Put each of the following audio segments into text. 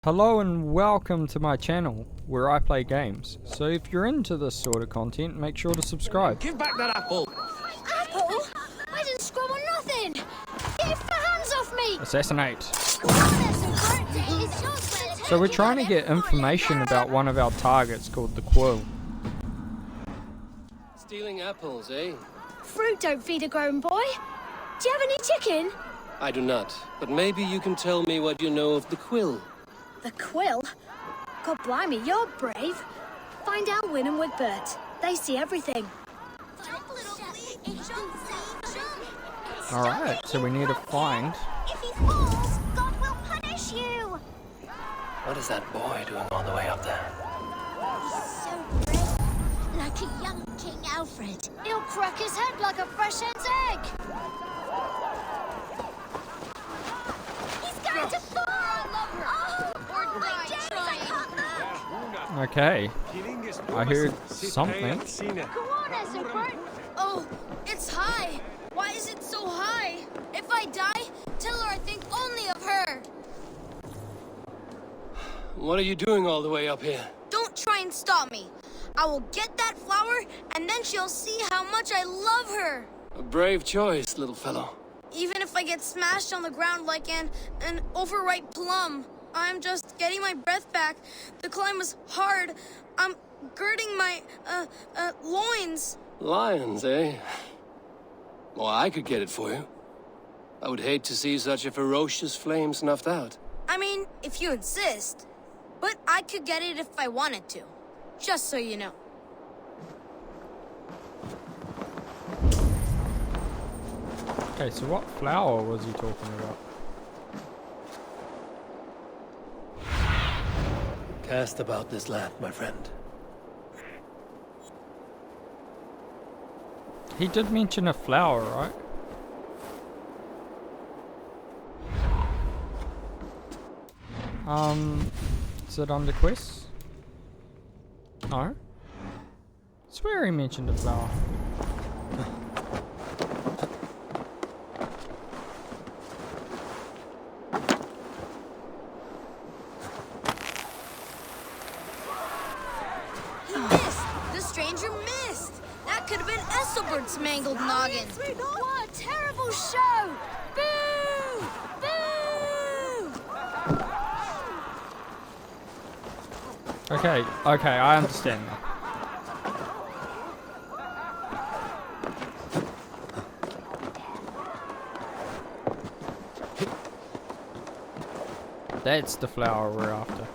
Hello and welcome to my channel where I play games. So if you're into this sort of content, make sure to subscribe. Give back that apple! Apple? I didn't scrub on nothing! Get your hands off me! Assassinate. So So we're trying to get information about one of our targets called the QUILL. Stealing apples, eh? Fruit don't feed a grown boy. Do you have any chicken? I do not, but maybe you can tell me what you know of the QUILL. The QUILL? God blimey, you're brave. Find Alwyn with Bert. They see everything. Alright, so we need to find... If he falls, God will punish you. What is that boy doing all the way up there? He's so brave. Like a young King Alfred. He'll crack his head like a fresh hen's egg. He's going to fall. Okay, I heard something. Go on, Ezebert. Oh, it's high. Why is it so high? If I die, tell her I think only of her. What are you doing all the way up here? Don't try and stop me. I will get that flower, and then she'll see how much I love her. A brave choice, little fellow. Even if I get smashed on the ground like an overripe plum. I'm just getting my breath back. The climb was hard. I'm girding my, loins. Lions, eh? Well, I could get it for you. I would hate to see such a ferocious flame snuffed out. I mean, if you insist. But I could get it if I wanted to. Just so you know. Okay, so what flower was he talking about? Cast about this land, my friend. He did mention a flower, right? Is it under quests? No. I swear he mentioned a flower. Ethelbert's mangled noggin. What a terrible show! Boo! Boo! Okay, I understand now. That's the flower we're after.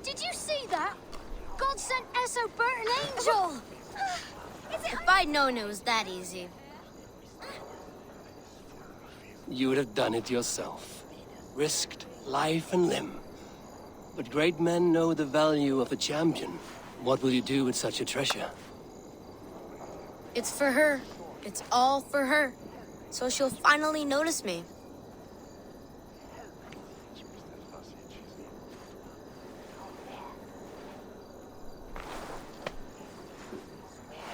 Did you see that? God sent Ethelbert an angel! If I'd known it was that easy. You would have done it yourself. Risked life and limb. But great men know the value of a champion. What will you do with such a treasure? It's for her. It's all for her. So she'll finally notice me.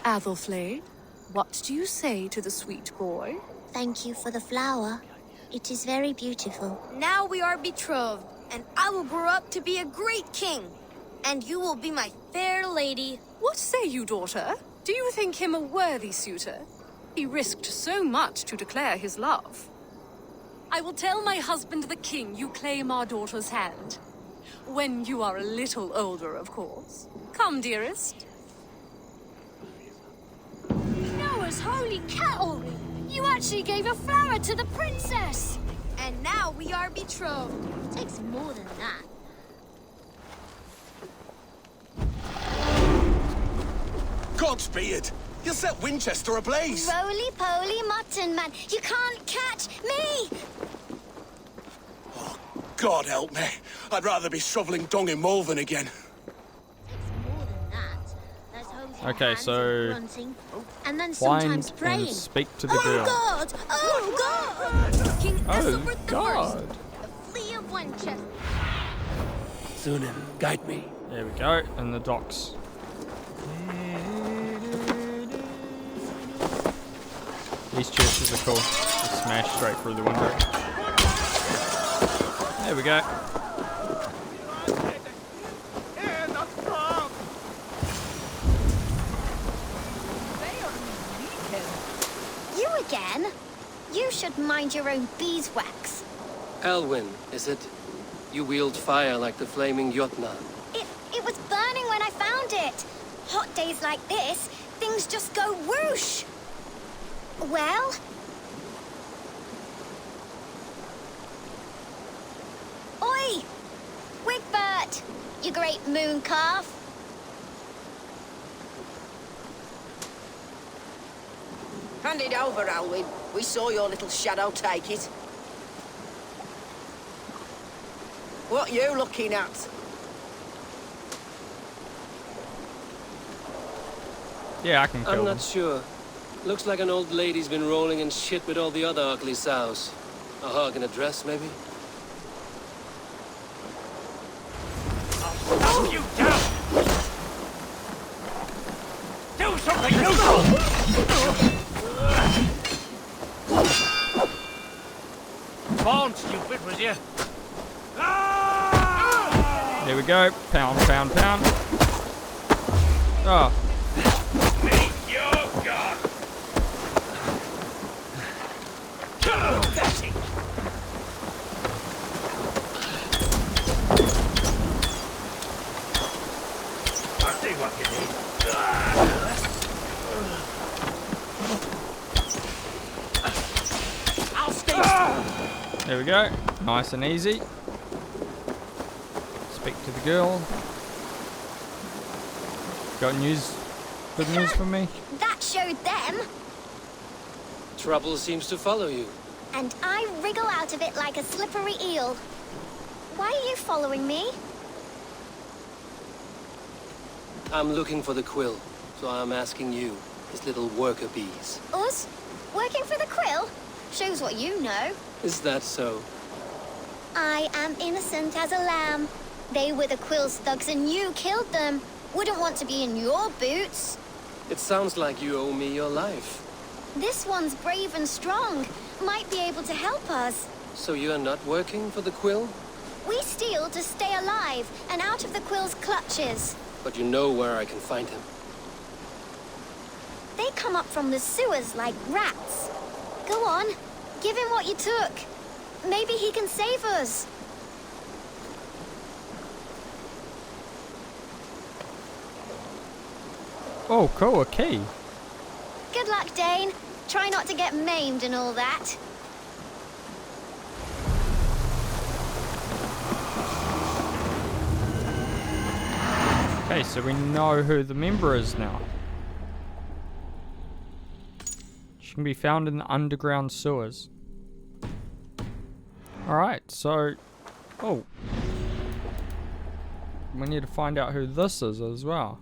Athelflaed, what do you say to the sweet boy? Thank you for the flower. It is very beautiful. Now we are betrothed, and I will grow up to be a great king. And you will be my fair lady. What say you, daughter? Do you think him a worthy suitor? He risked so much to declare his love. I will tell my husband the king you claim our daughter's hand. When you are a little older, of course. Come, dearest. Noah's holy cattle! You actually gave a flower to the princess! And now we are betrothed. It takes more than that. Godspeed! You set Winchester ablaze! Roly-poly mutton man, you can't catch me! Oh, God help me. I'd rather be shoveling dung in Malvern again. More than that. There's holding Okay, hands so and grunting, and then find sometimes and praying. speak to the girl. God! Oh, God! King Oh, Ethelbert the God. First, the Flea of Winchester. Sunan, guide me. There we go, in the docks. These churches are cool. Just smash straight through the window. There we go. You again? You should mind your own beeswax. Elwyn, is it? You wield fire like the flaming Jotna. It was burning when I found it. Hot days like this, things just go whoosh. Well? Oi! Wigbert! You great moon calf. Hand it over, Alwyn. We saw your little shadow take it. What you looking at? Yeah, I can kill I'm them. not sure. Looks like an old lady's been rolling in shit with all the other ugly sows. A hug and a dress, maybe? Knock you down! Do something useful! Born stupid, was you? There we go. Pound, pound, pound. Oh. Meet your god! That's it! I'll see what you need. I'll stay. There we go. Nice and easy. Speak to the girl. Got news? Good news for me? That showed them. Trouble seems to follow you. And I wriggle out of it like a slippery eel. Why are you following me? I'm looking for the quill, so I'm asking you, his little worker bees. Us? Working for the Quill? Shows what you know. Is that so? I am innocent as a lamb. They were the Quill's thugs and you killed them. Wouldn't want to be in your boots. It sounds like you owe me your life. This one's brave and strong. Might be able to help us. So you're not working for the quill? We steal to stay alive and out of the Quill's clutches. But you know where I can find him. They come up from the sewers like rats. Go on, give him what you took. Maybe he can save us. Oh, cool. A key. Good luck, Dane. Try not to get maimed and all that. Okay, so we know who the member is now. She can be found in the underground sewers. Alright, so... Oh. We need to find out who this is as well.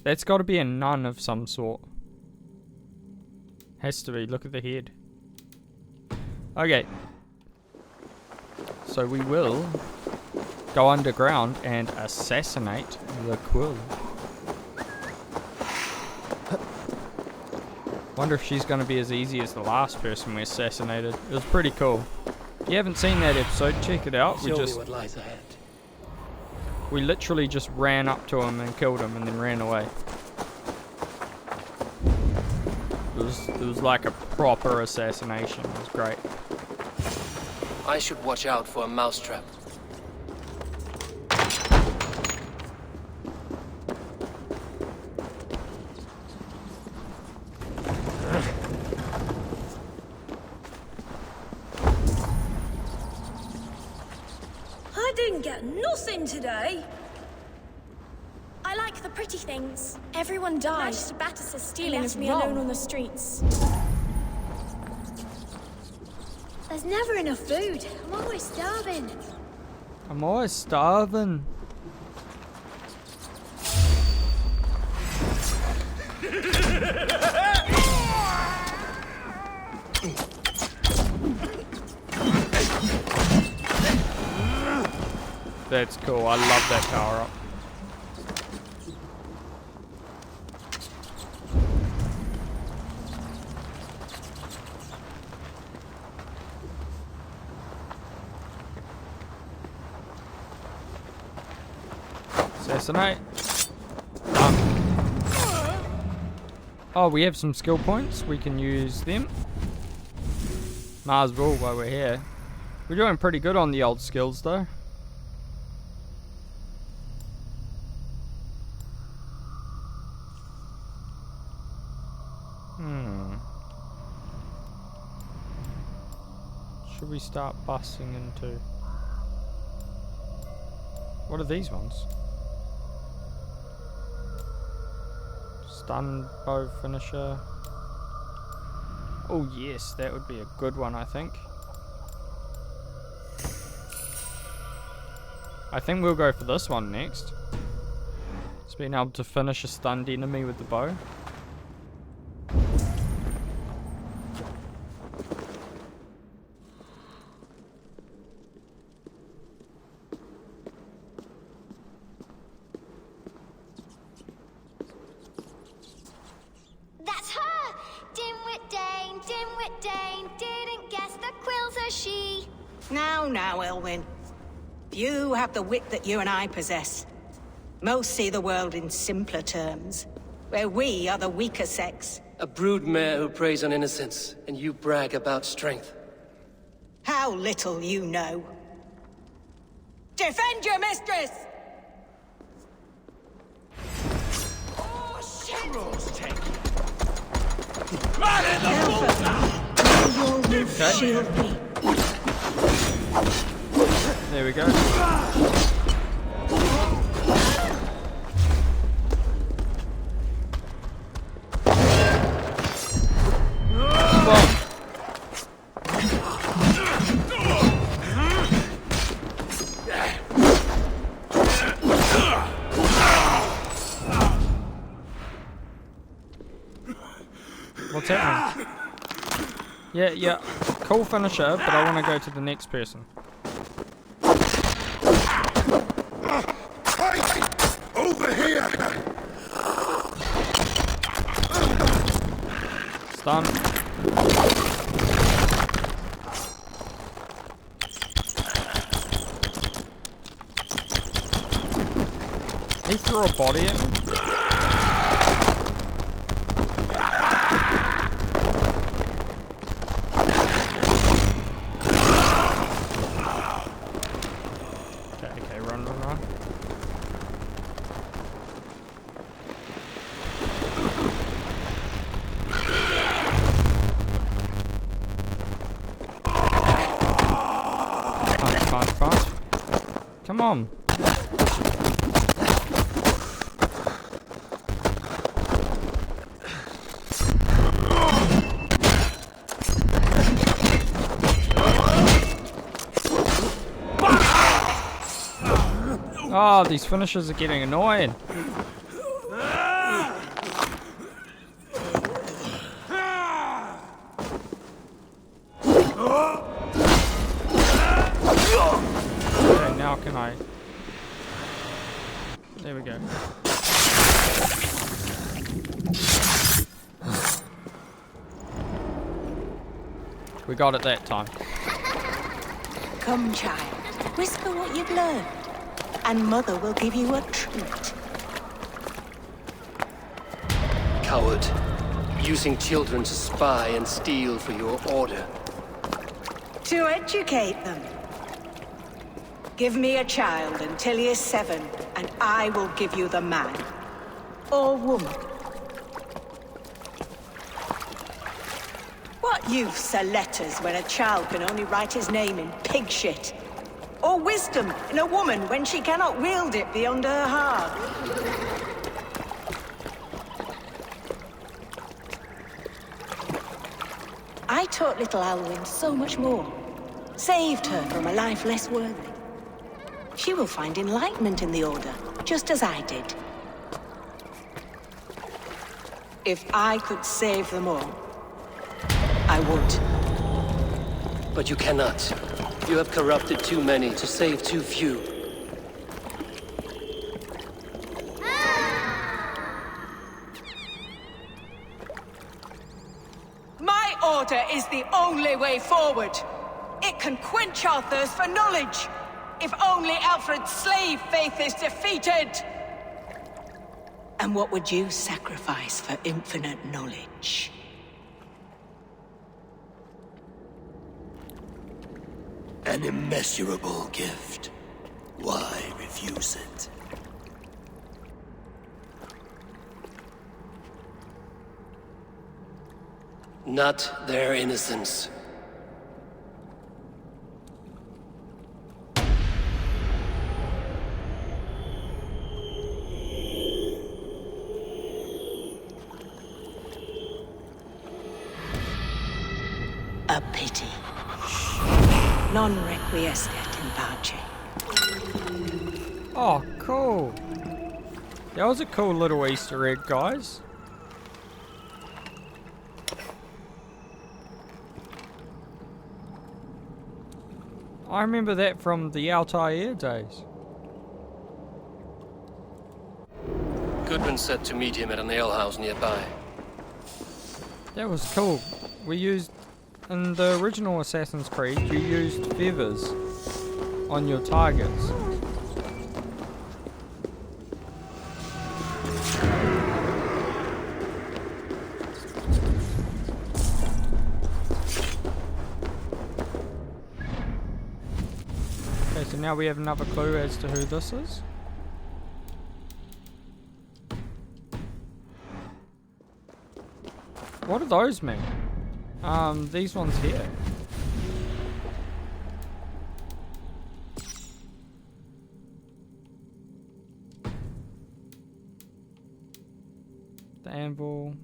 That's got to be a nun of some sort. Has to be. Look at the head. Okay. So we will go underground and assassinate the Quill. Wonder if she's going to be as easy as the last person we assassinated. It was pretty cool. If you haven't seen that episode, check it out. Show me what lies ahead. We literally just ran up to him and killed him and then ran away. It was like a proper assassination. It was great. I should watch out for a mousetrap. I didn't get nothing today. I like the pretty things. Everyone died. Sabatus is stealing left me alone on the streets. There's never enough food. I'm always starving. I'm always starving. That's cool. I love that power up. Assassinate. Done. Oh, we have some skill points. We can use them. Might as well while we're here. We're doing pretty good on the old skills though. Should we start busting into... What are these ones? Stun bow finisher. Oh yes, that would be a good one, I think. I think we'll go for this one next. It's being able to finish a stunned enemy with the bow. That's her! Dimwit Dane, didn't guess the quill's a she. Now, Elwyn. Few have the wit that you and I possess. Most see the world in simpler terms, where we are the weaker sex. A broodmare who preys on innocence, and you brag about strength. How little you know. Defend your mistress! Oh, shit! Man in the bullseye! Shield me. There we go. What's happening? Yeah. Cool finisher, but I want to go to the next person. Over here! Stun. He threw a body at me. Okay, run. Fast. Come on. Oh, these finishers are getting annoying. Okay, now can I... There we go. We got it that time. Come, child. Whisper what you've learned, and Mother will give you a treat. Coward. Using children to spy and steal for your order. To educate them. Give me a child until he is 7, and I will give you the man. Or woman. What use are letters when a child can only write his name in pig shit? Or wisdom in a woman when she cannot wield it beyond her heart? I taught little Alwyn so much more. Saved her from a life less worthy. She will find enlightenment in the Order, just as I did. If I could save them all, I would. But you cannot. You have corrupted too many to save too few. My order is the only way forward. It can quench our thirst for knowledge. If only Alfred's slave faith is defeated. And what would you sacrifice for infinite knowledge? An immeasurable gift. Why refuse it? Not their innocence. A pity. Non requiescat in pace. Oh, cool. That was a cool little Easter egg, guys. I remember that from the Altair days. Goodman said to meet him at an alehouse nearby. That was cool. We used, in the original Assassin's Creed, you used feathers on your targets. Okay, so now we have another clue as to who this is. What do those mean? These ones here. The anvil.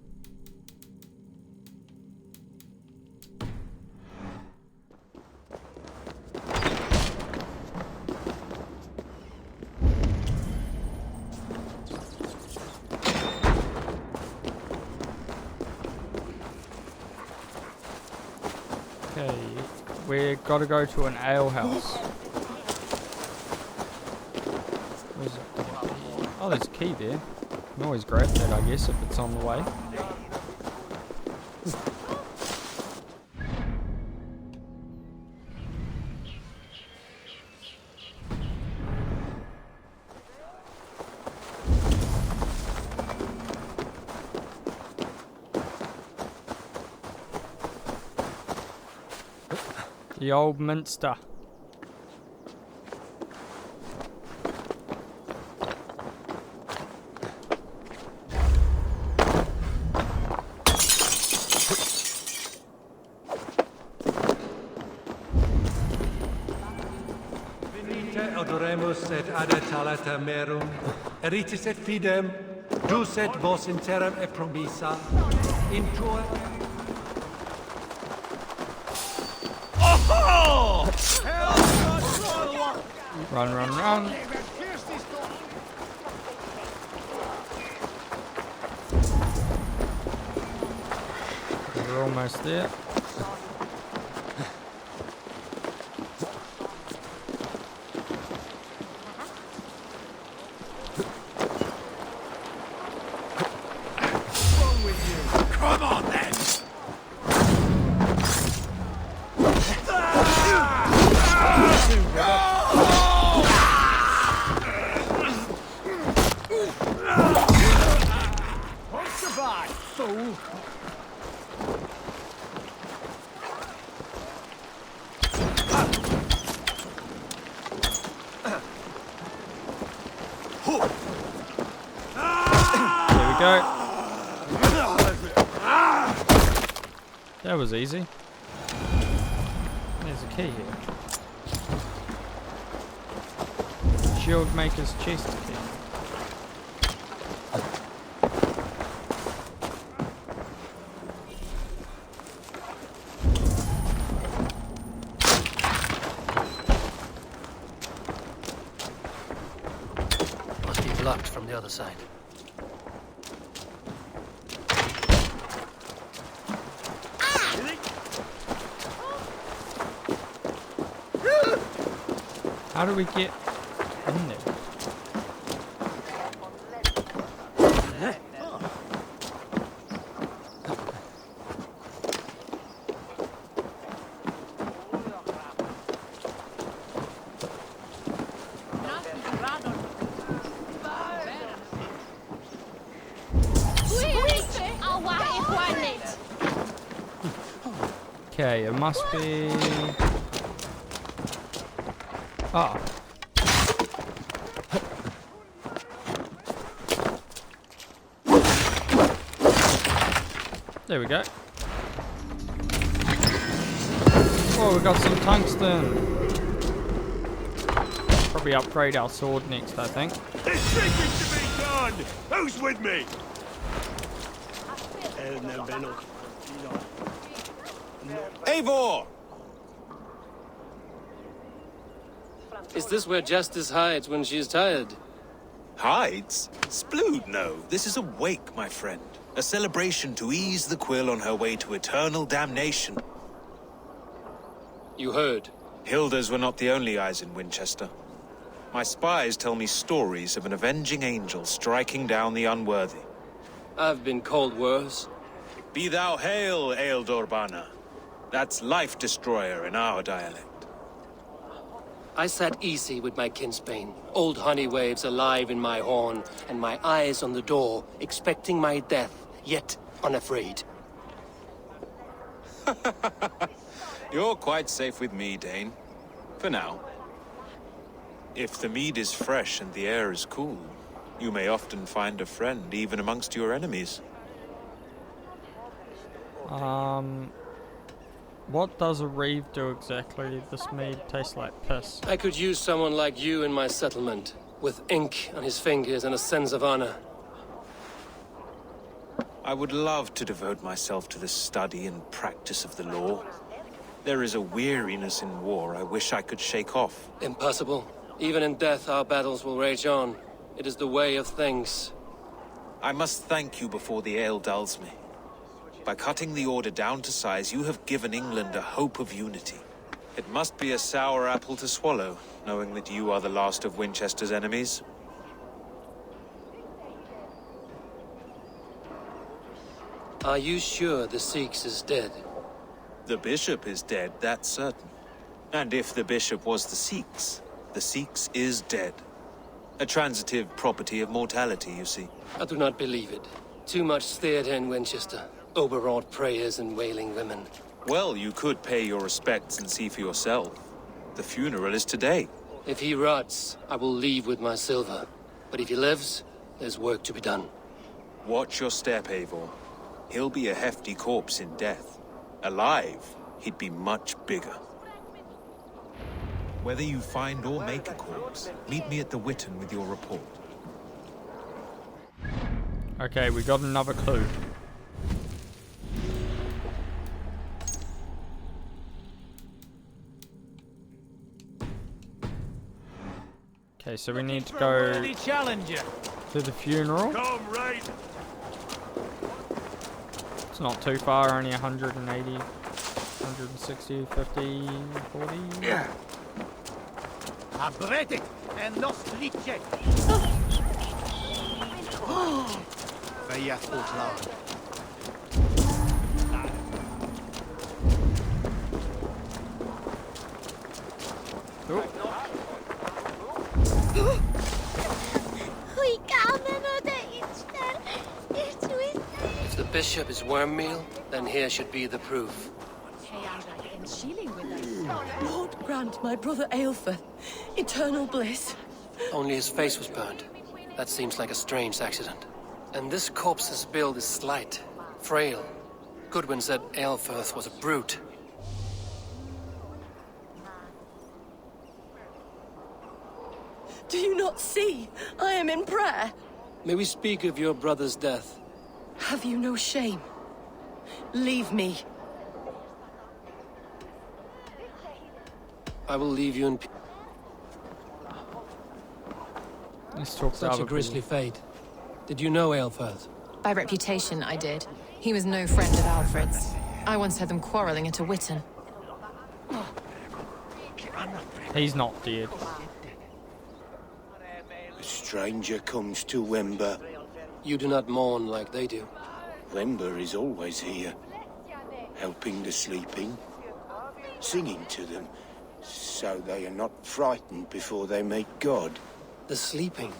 Okay, we gotta go to an alehouse. Where's it? Oh, there's a key there. You can always grab that, I guess, if it's on the way. The old Minster. Venite adoremus et adetalata merum, eritis et fidem, dus et vos interam e promissa, in tua... Run, run, run. We're almost there. Come on, then! There we go. That was easy. There's a key here. Shield maker's chest key. Must be blocked from the other side. How do we get in there? Okay, it must be... Oh. There we go. Oh, we got some tungsten. Probably upgrade our sword next, I think. There's thinking to be done! Who's with me? Eivor! Is this where justice hides when she's tired? Hides? Splood, no. This is a wake, my friend. A celebration to ease the Quill on her way to eternal damnation. You heard. Hilda's were not the only eyes in Winchester. My spies tell me stories of an avenging angel striking down the unworthy. I've been called worse. Be thou hail, Ealdor Bana. That's Life Destroyer in our dialect. I sat easy with my kinsbane, old honey waves alive in my horn, and my eyes on the door, expecting my death, yet unafraid. You're quite safe with me, Dane. For now. If the mead is fresh and the air is cool, you may often find a friend even amongst your enemies. What does a reeve do exactly? This mead tastes like piss. I could use someone like you in my settlement, with ink on his fingers and a sense of honor. I would love to devote myself to the study and practice of the law. There is a weariness in war I wish I could shake off. Impossible. Even in death, our battles will rage on. It is the way of things. I must thank you before the ale dulls me. By cutting the order down to size, you have given England a hope of unity. It must be a sour apple to swallow, knowing that you are the last of Winchester's enemies. Are you sure the SEAX is dead? The bishop is dead, that's certain. And if the bishop was the SEAX is dead. A transitive property of mortality, you see. I do not believe it. Too much theater in Winchester. Overwrought prayers and wailing women. Well, you could pay your respects and see for yourself. The funeral is today. If he rots, I will leave with my silver. But if he lives, there's work to be done. Watch your step, Eivor. He'll be a hefty corpse in death. Alive, he'd be much bigger. Whether you find or make a corpse, meet me at the Witten with your report. Okay, we got another clue. Okay, so we need to go to the funeral. Come right. It's not too far, only 180, 160, 50, 40. Yeah. Abretic and lost lice. Vaya Fotland. If the bishop is worm meal, then here should be the proof. Lord grant my brother Aelfir eternal bliss. Only his face was burned. That seems like a strange accident. And this corpse's build is slight, frail. Goodwin said Aelfir was a brute. Do you not see? I am in prayer. May we speak of your brother's death? Have you no shame? Leave me. I will leave you in peace. Let's talk to Such other a grisly people. fate. Did you know Aelfir? By reputation, I did. He was no friend of Alfred's. I once heard them quarreling at a Witten. He's not dead. A stranger comes to Wember. You do not mourn like they do. Wember is always here, helping the sleeping, singing to them, so they are not frightened before they meet God. The sleeping?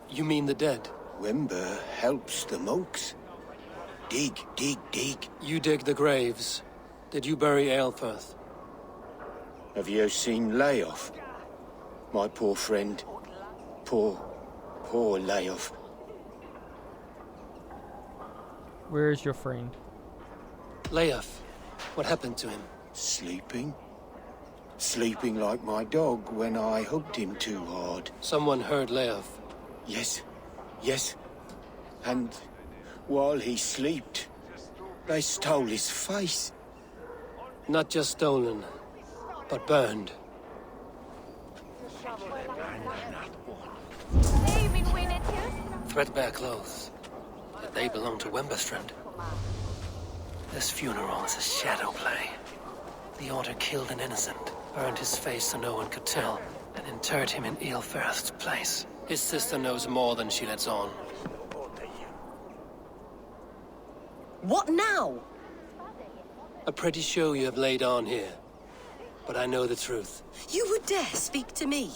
You mean the dead? Wember helps the monks. Dig, dig, dig. You dig the graves. Did you bury Aelfirth? Have you seen Layoff? My poor friend. Poor Layoff. Where is your friend? Leof. What happened to him? Sleeping? Sleeping like my dog when I hugged him too hard. Someone heard Leof. Yes. And while he slept, they stole his face. Not just stolen, but burned. Threadbare clothes. Did they belong to Wemberstrand? This funeral is a shadow play. The Order killed an innocent, burned his face so no one could tell, and interred him in Aelfirth's place. His sister knows more than she lets on. What now? A pretty show you have laid on here. But I know the truth. You would dare speak to me?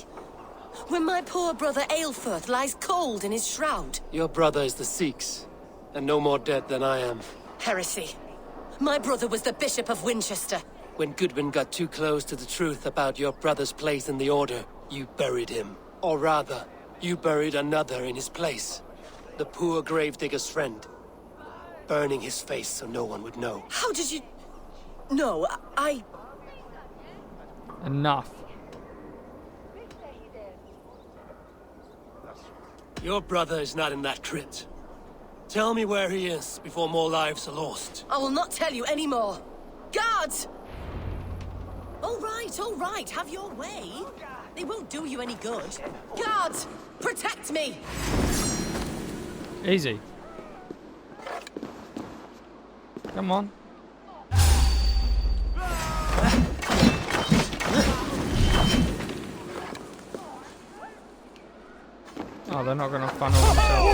When my poor brother Aelfirth lies cold in his shroud. Your brother is the SEAX, and no more dead than I am. Heresy. My brother was the Bishop of Winchester. When Goodwin got too close to the truth about your brother's place in the Order, you buried him. Or rather, you buried another in his place. The poor gravedigger's friend. Burning his face so no one would know. How did you... No, I... Enough. Your brother is not in that crypt. Tell me where he is before more lives are lost. I will not tell you anymore. Guards! All right, have your way. They won't do you any good. Guards, protect me! Easy. Come on. Oh, they're not going to funnel themselves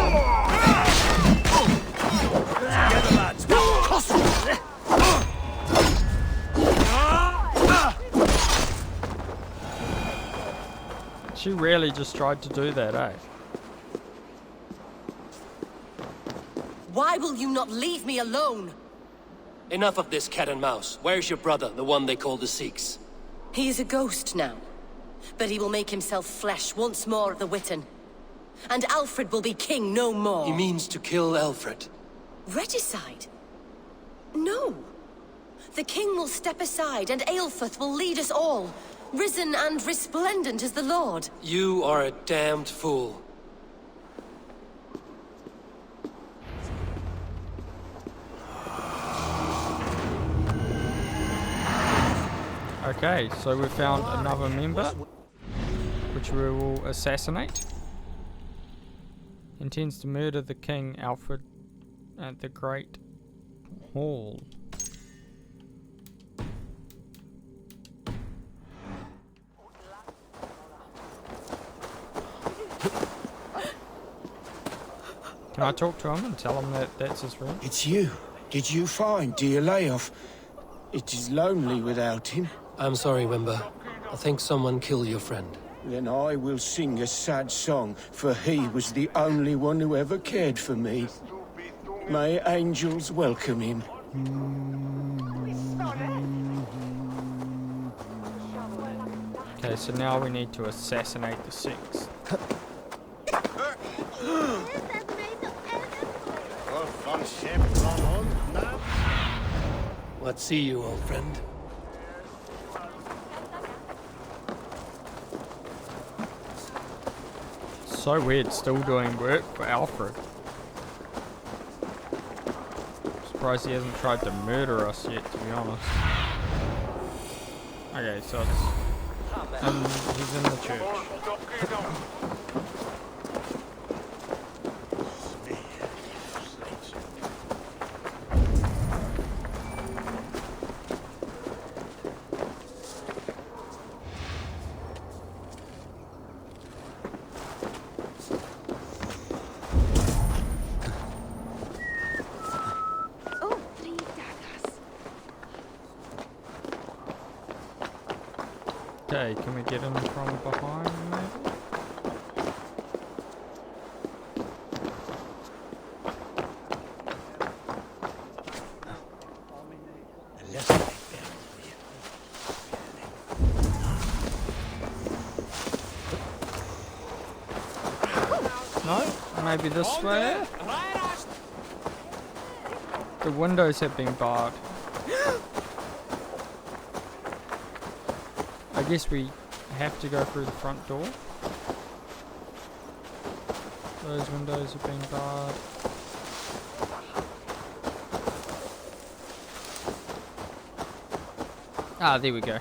Together, lads. in. She really just tried to do that, eh? Why will you not leave me alone? Enough of this cat and mouse. Where's your brother, the one they call the SEAX? He is a ghost now. But he will make himself flesh once more at the Witten. And Alfred will be king no more. He means to kill Alfred. Regicide? No. The king will step aside and Aelfirth will lead us all. Risen and resplendent as the Lord. You are a damned fool. Okay, so we found another member, which we will assassinate. Intends to murder the King Alfred at the Great Hall. Can I talk to him and tell him that that's his friend? It's you. Did you find dear Layoff? It is lonely without him. I'm sorry, Wimber. I think someone killed your friend. Then I will sing a sad song, for he was the only one who ever cared for me. May angels welcome him. Okay, so now we need to assassinate the SEAX. What see you, old friend? So weird, still doing work for Alfred. Surprised he hasn't tried to murder us yet, to be honest. Okay, so it's... he's in the church. Okay, can we get him from behind, maybe? maybe this way? The windows have been barred. I guess we have to go through the front door. Those windows have been barred. Ah, there we go.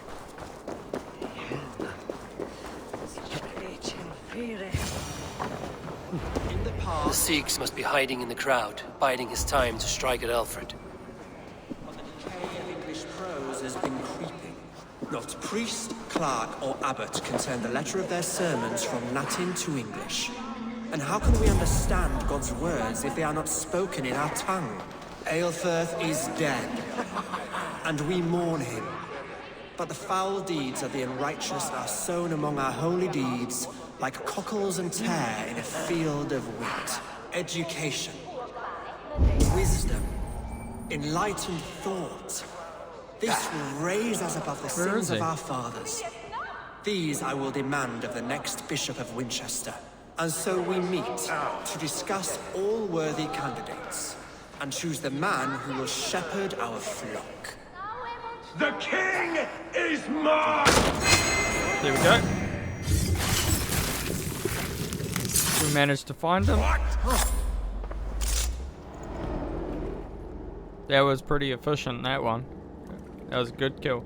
The SEAX must be hiding in the crowd, biding his time to strike at Alfred. But the decay of English prose has been creeping. Not priest, clerk, or abbot can turn the letter of their sermons from Latin to English. And how can we understand God's words if they are not spoken in our tongue? Aelfirth is dead, and we mourn him. But the foul deeds of the unrighteous are sown among our holy deeds, like cockles and tare in a field of wheat. Education, wisdom, enlightened thought. This will raise us above the sins of our fathers. These I will demand of the next Bishop of Winchester. And so we meet to discuss all worthy candidates and choose the man who will shepherd our flock. The king is mine! There we go. We managed to find him. That was pretty efficient, that one. That was a good kill.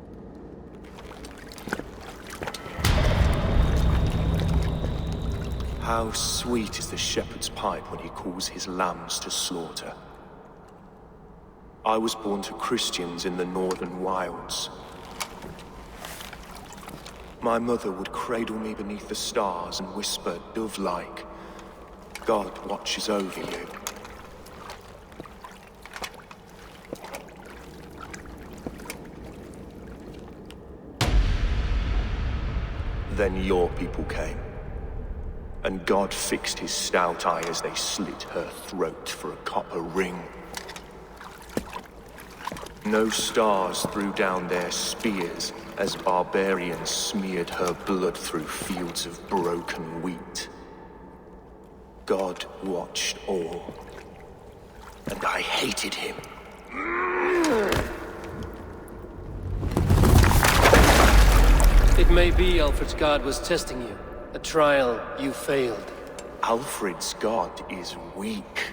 How sweet is the shepherd's pipe when he calls his lambs to slaughter. I was born to Christians in the northern wilds. My mother would cradle me beneath the stars and whisper, dove-like, God watches over you. Then your people came, and God fixed his stout eye as they slit her throat for a copper ring. No stars threw down their spears as barbarians smeared her blood through fields of broken wheat. God watched all, and I hated him. It may be Alfred's god was testing you. A trial you failed. Alfred's god is weak.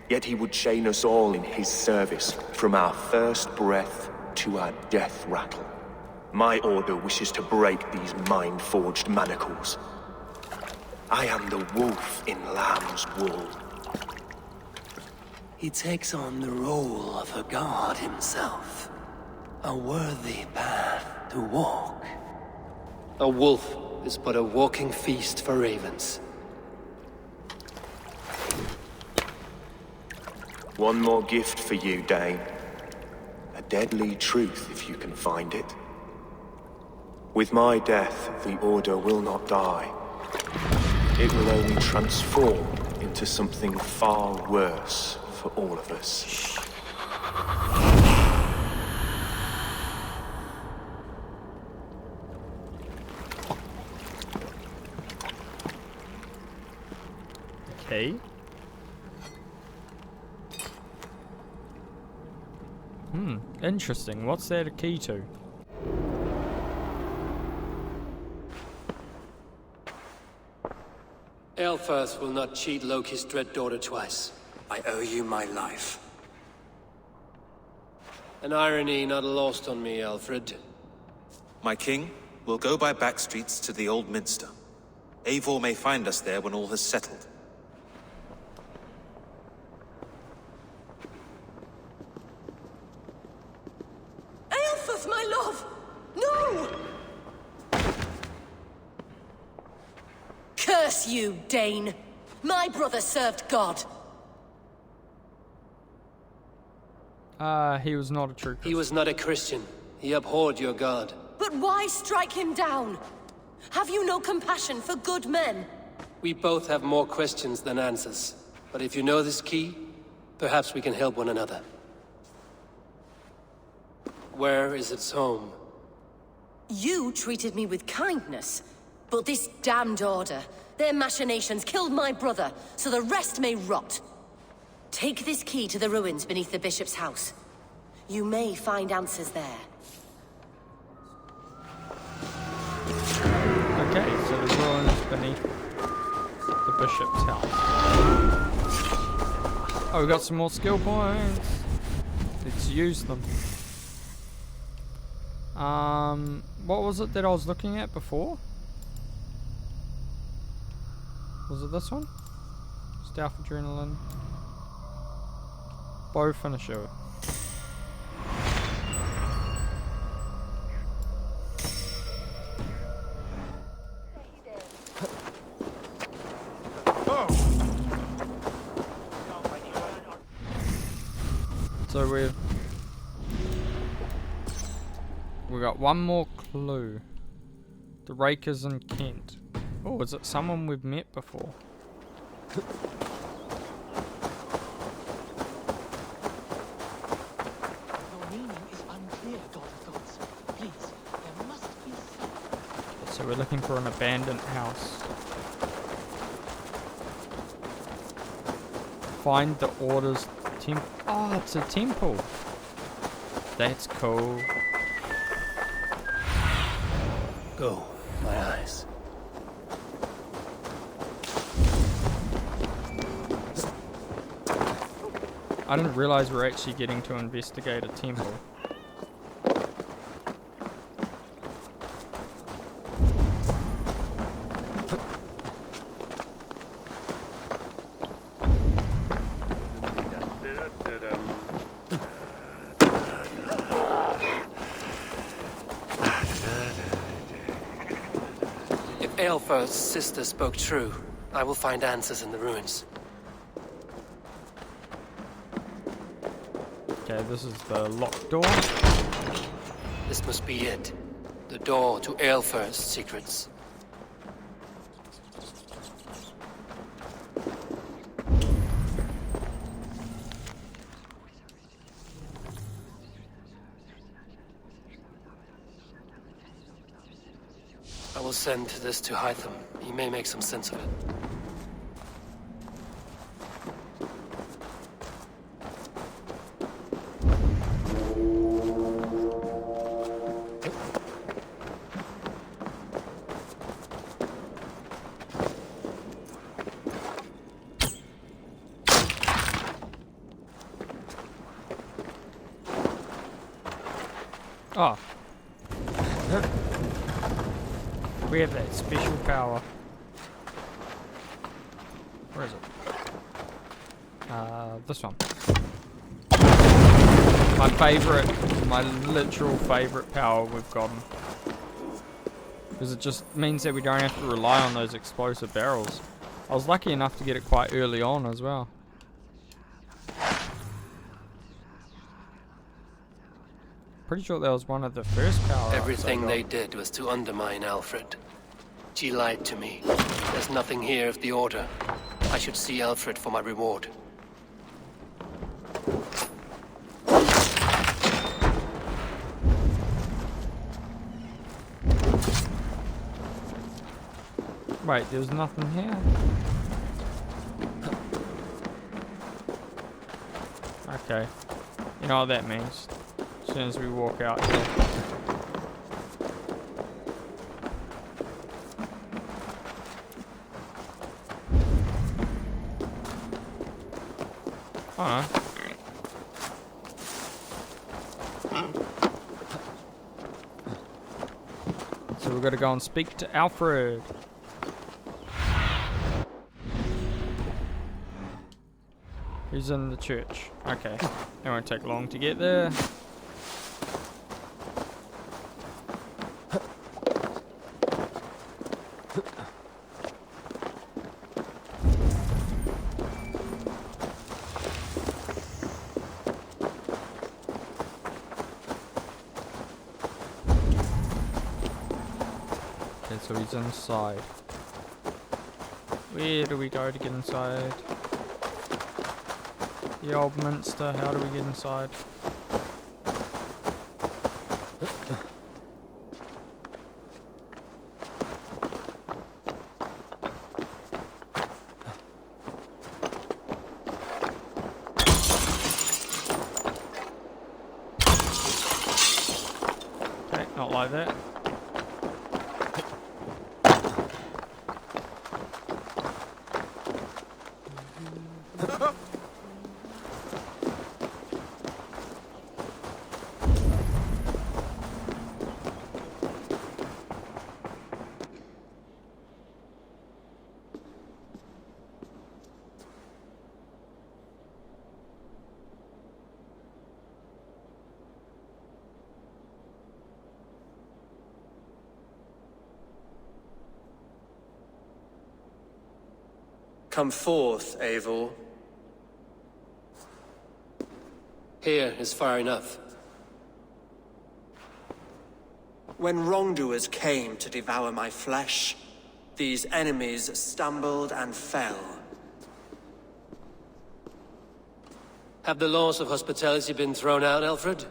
Yet he would chain us all in his service, from our first breath to our death rattle. My order wishes to break these mind-forged manacles. I am the wolf in lamb's wool. He takes on the role of a god himself. A worthy path to walk. A wolf is but a walking feast for ravens. One more gift for you, Dane. A deadly truth, if you can find it. With my death, the Order will not die. It will only transform into something far worse for all of us. Okay. Interesting. What's that a key to? Aelfirth will not cheat Loki's dread daughter twice. I owe you my life. An irony not lost on me, Alfred. My king, we'll go by back streets to the Old Minster. Eivor may find us there when all has settled. Aelfirth, my love! No! Curse you, Dane! My brother served God. He was not a true Christian. He was not a Christian. He abhorred your god. But why strike him down? Have you no compassion for good men? We both have more questions than answers. But if you know this key, perhaps we can help one another. Where is its home? You treated me with kindness, but this damned order, Their machinations killed my brother, so the rest may rot. Take this key to the ruins beneath the bishop's house. You may find answers there. Okay, so the ruins beneath the bishop's house. Oh, we got some more skill points. Let's use them. What was it that I was looking at before? Was it this one? Stealth Adrenaline. Bow Finisher. So we got one more clue. The Rakers in Kent. Oh, is it someone we've met before? So we're looking for an abandoned house. Find the Order's temple. Oh, it's a temple. That's cool. Go, my eyes. I didn't realize we're actually getting to investigate a temple. If Aelfir's sister spoke true, I will find answers in the ruins. Okay, this is the locked door. This must be it. The door to Aelfir's secrets. I will send this to Hytham. He may make some sense of it. Oh. We have that special power. Where is it? This one. My favorite, my literal favorite power we've gotten. Because it just means that we don't have to rely on those explosive barrels. I was lucky enough to get it quite early on as well. Pretty sure that was one of the first power-ups. Everything they did was to undermine Alfred. She lied to me. There's nothing here of the Order. I should see Alfred for my reward. Wait, there's nothing here. Okay. You know what that means. As soon as we walk out here. Oh no. So we've got to go and speak to Alfred. He's in the church. Okay. It won't take long to get there. Okay, so he's inside. Where do we go to get inside? The old Minster, how do we get inside? not like that. Come forth, Eivor. Here is far enough. When wrongdoers came to devour my flesh, these enemies stumbled and fell. Have the laws of hospitality been thrown out, Alfred?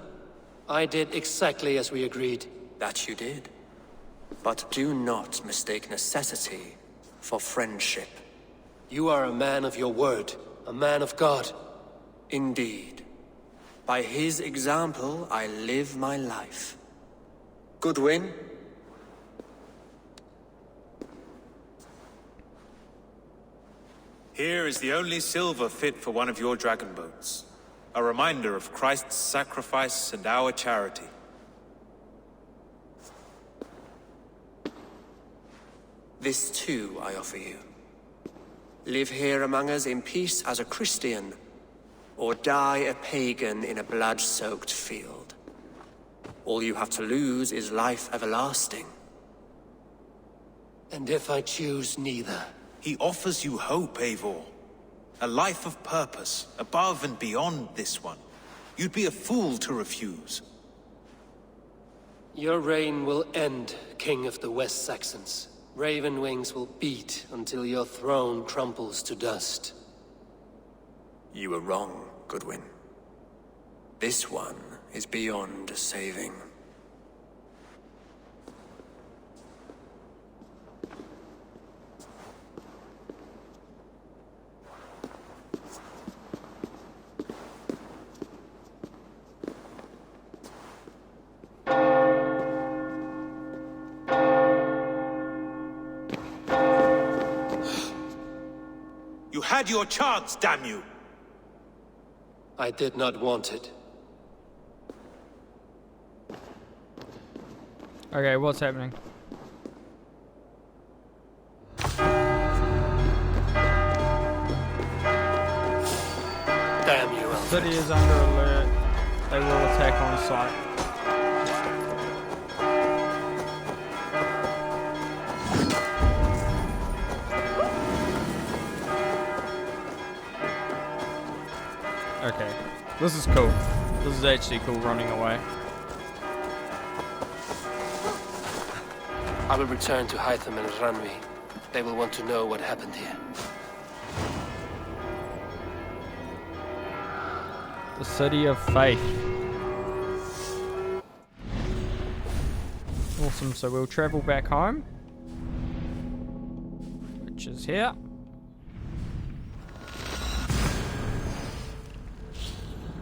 I did exactly as we agreed. That you did. But do not mistake necessity for friendship. You are a man of your word, a man of God. Indeed. By his example, I live my life. Goodwin? Here is the only silver fit for one of your dragon boats. A reminder of Christ's sacrifice and our charity. This too I offer you. Live here among us in peace as a Christian, or die a pagan in a blood-soaked field. All you have to lose is life everlasting. And if I choose neither? He offers you hope, Eivor. A life of purpose, above and beyond this one. You'd be a fool to refuse. Your reign will end, King of the West Saxons. Raven wings will beat until your throne crumples to dust. You were wrong, Goodwin. This one is beyond saving. You had your chance, damn you! I did not want it. Okay, what's happening? Damn you, Alfred. City is under alert. They will attack on sight. Okay, this is cool. This is actually cool, running away. I will return to Hytham and Ranvi. They will want to know what happened here. The City of Faith. Awesome, so we'll travel back home, which is here.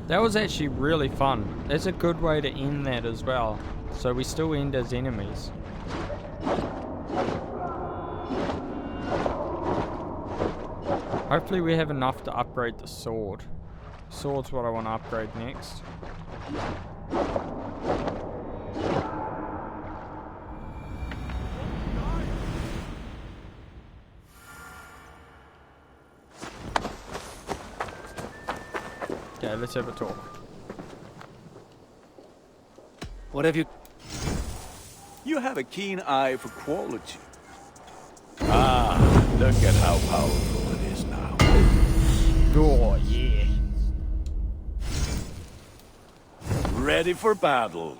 That was actually really fun. That's a good way to end that as well. So we still end as enemies. Hopefully we have enough to upgrade the sword. Sword's what I want to upgrade next. Okay, let's have a talk. What have you... You have a keen eye for quality. Ah, look at how powerful it is now. Oh, yeah. Ready for battle.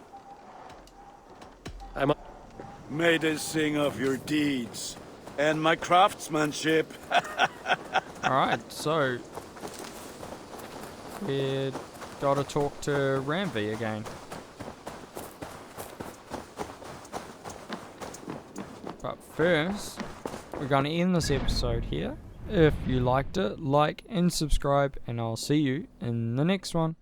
May they sing of your deeds and my craftsmanship. Alright, so we gotta talk to Ranvi again. But first, we're gonna end this episode here. If you liked it, like and subscribe, and I'll see you in the next one.